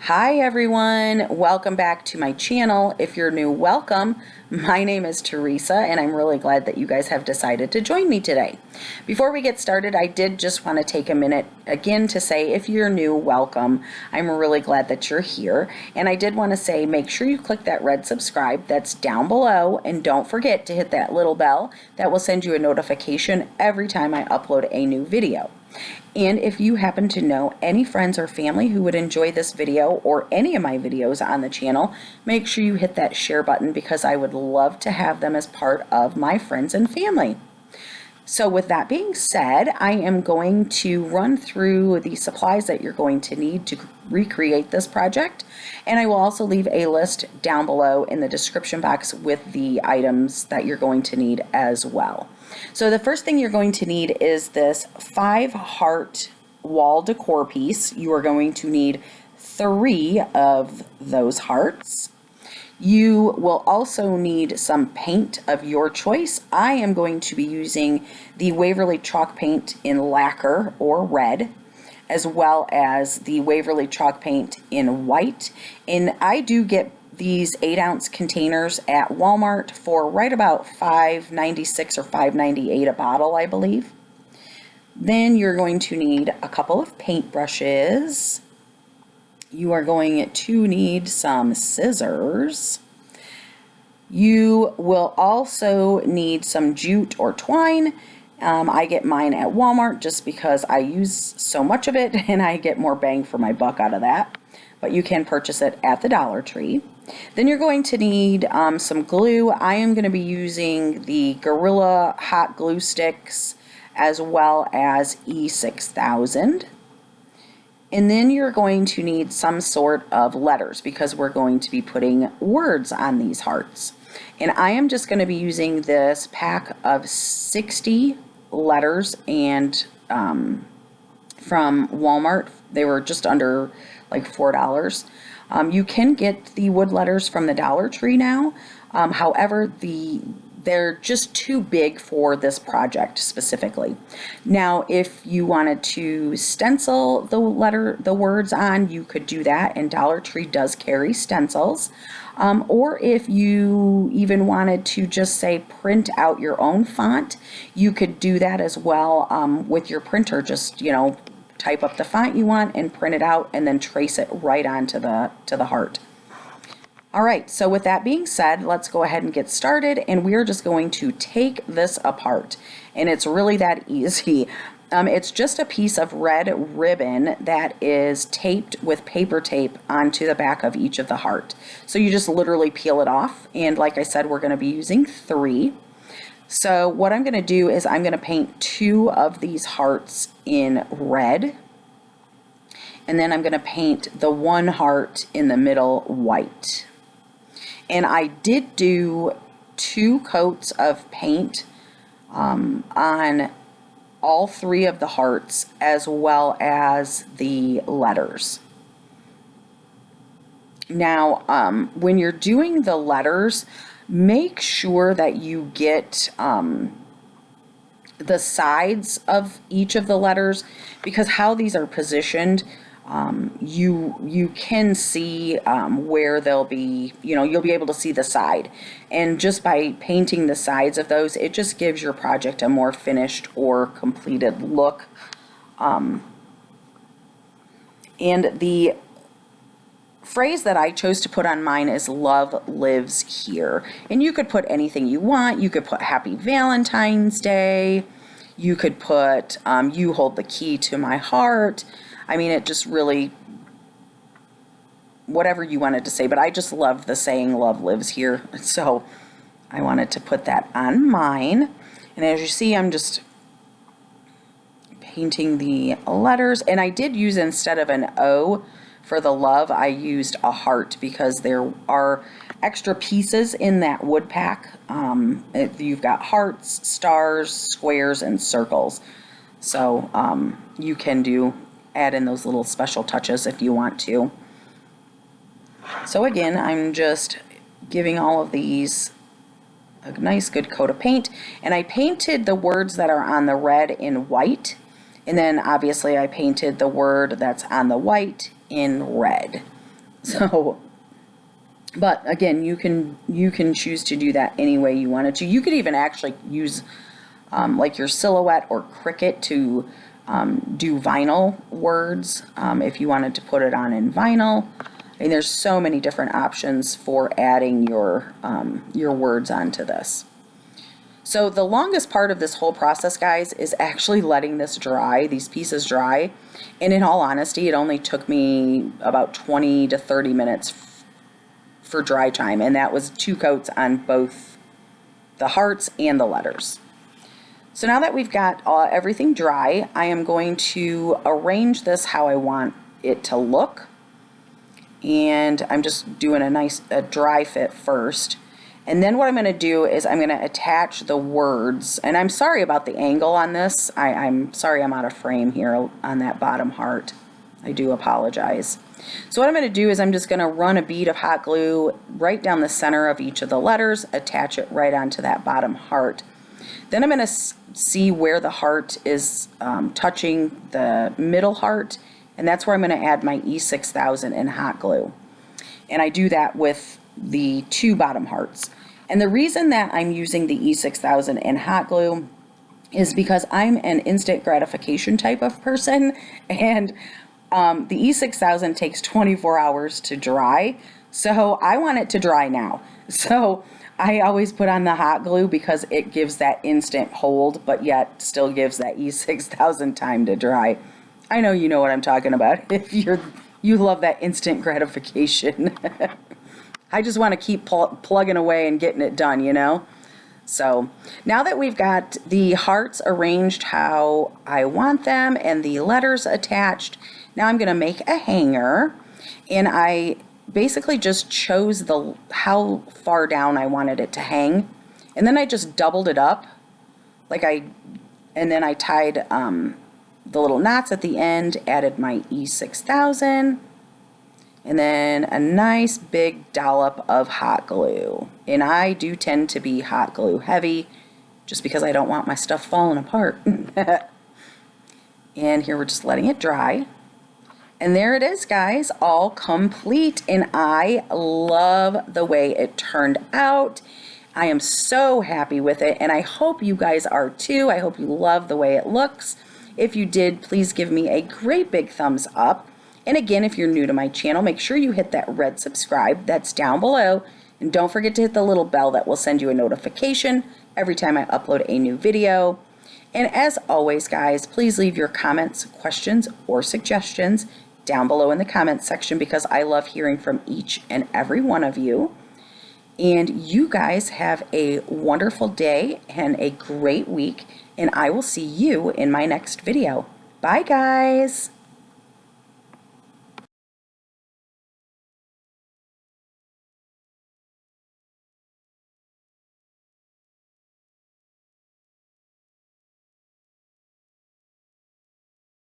Hi everyone, welcome back to my channel. If you're new, welcome. My name is Teresa and I'm really glad that you guys have decided to join me today. Before we get started, I did just want to take a minute again to say if you're new, welcome. I'm really glad that you're here. And I did want to say make sure you click that red subscribe that's down below, and don't forget to hit that little bell that will send you a notification every time I upload a new video. And if you happen to know any friends or family who would enjoy this video or any of my videos on the channel, make sure you hit that share button because I would love to have them as part of my friends and family. So with that being said, I am going to run through the supplies that you're going to need to recreate this project, and I will also leave a list down below in the description box with the items that you're going to need as well. So the first thing you're going to need is this 5-heart wall decor piece. You are going to need 3 of those hearts. You will also need some paint of your choice. I am going to be using the Waverly chalk paint in lacquer or red, as well as the Waverly chalk paint in white. And I do get these 8-ounce containers at Walmart for right about $5.96 or $5.98 a bottle, I believe. Then you're going to need a couple of paint brushes. You are going to need some scissors. You will also need some jute or twine. I get mine at Walmart just because I use so much of it and I get more bang for my buck out of that. But you can purchase it at the Dollar Tree. Then you're going to need some glue. I am going to be using the Gorilla hot glue sticks as well as E6000. And then you're going to need some sort of letters because we're going to be putting words on these hearts. And I am just going to be using this pack of 60 letters and from Walmart. They were just under like $4. You can get the wood letters from the Dollar Tree now. However, they're just too big for this project specifically. Now, if you wanted to stencil the words on, you could do that, and Dollar Tree does carry stencils. Or if you even wanted to just say print out your own font, you could do that as well with your printer. Just, type up the font you want and print it out and then trace it right onto the heart. All right, so with that being said, let's go ahead and get started, and we're just going to take this apart, and it's really that easy. It's just a piece of red ribbon that is taped with paper tape onto the back of each of the heart. So you just literally peel it off, and like I said, we're going to be using 3. So what I'm going to do is I'm going to paint 2 of these hearts in red, and then I'm going to paint the one heart in the middle white. And I did do 2 coats of paint on all 3 of the hearts as well as the letters. Now, when you're doing the letters, make sure that you get the sides of each of the letters, because how these are positioned, you can see where they'll be, you'll be able to see the side. And just by painting the sides of those, it just gives your project a more finished or completed look. And the phrase that I chose to put on mine is "Love lives here." And you could put anything you want. You could put Happy Valentine's Day. You could put "You hold the key to my heart." I mean, it just really, whatever you wanted to say, but I just love the saying "Love lives here." So I wanted to put that on mine. And as you see, I'm just painting the letters. And I did use, instead of an O for the love, I used a heart because there are extra pieces in that wood pack. You've got hearts, stars, squares, and circles. So you can add in those little special touches if you want to. So again, I'm just giving all of these a nice good coat of paint, and I painted the words that are on the red in white, and then obviously I painted the word that's on the white in red. So, but again, you can choose to do that any way you wanted to. You could even actually use like your silhouette or Cricut to do vinyl words if you wanted to put it on in vinyl. And there's so many different options for adding your words onto this. So the longest part of this whole process, guys, is actually letting this dry, these pieces dry. And in all honesty, it only took me about 20 to 30 minutes for dry time. And that was 2 coats on both the hearts and the letters. So now that we've got everything dry, I am going to arrange this how I want it to look. And I'm just doing a dry fit first. And then what I'm going to do is I'm going to attach the words. And I'm sorry about the angle on this. I'm sorry I'm out of frame here on that bottom heart. I do apologize. So what I'm going to do is I'm just going to run a bead of hot glue right down the center of each of the letters, attach it right onto that bottom heart. Then I'm going to see where the heart is touching the middle heart. And that's where I'm going to add my E6000 in hot glue. And I do that with the 2 bottom hearts. And the reason that I'm using the E6000 in hot glue is because I'm an instant gratification type of person, and the E6000 takes 24 hours to dry, so I want it to dry now. So I always put on the hot glue because it gives that instant hold, but yet still gives that E6000 time to dry. I know you know what I'm talking about if you love that instant gratification. I just want to keep plugging away and getting it done, you know? So now that we've got the hearts arranged how I want them and the letters attached, now I'm going to make a hanger. And I basically just chose how far down I wanted it to hang. And then I just doubled it up. And then I tied the little knots at the end, added my E6000. And then a nice big dollop of hot glue. And I do tend to be hot glue heavy just because I don't want my stuff falling apart. And here we're just letting it dry. And there it is, guys, all complete. And I love the way it turned out. I am so happy with it, and I hope you guys are too. I hope you love the way it looks. If you did, please give me a great big thumbs up. And again, if you're new to my channel, make sure you hit that red subscribe that's down below. And don't forget to hit the little bell that will send you a notification every time I upload a new video. And as always, guys, please leave your comments, questions, or suggestions down below in the comments section because I love hearing from each and every one of you. And you guys have a wonderful day and a great week. And I will see you in my next video. Bye, guys.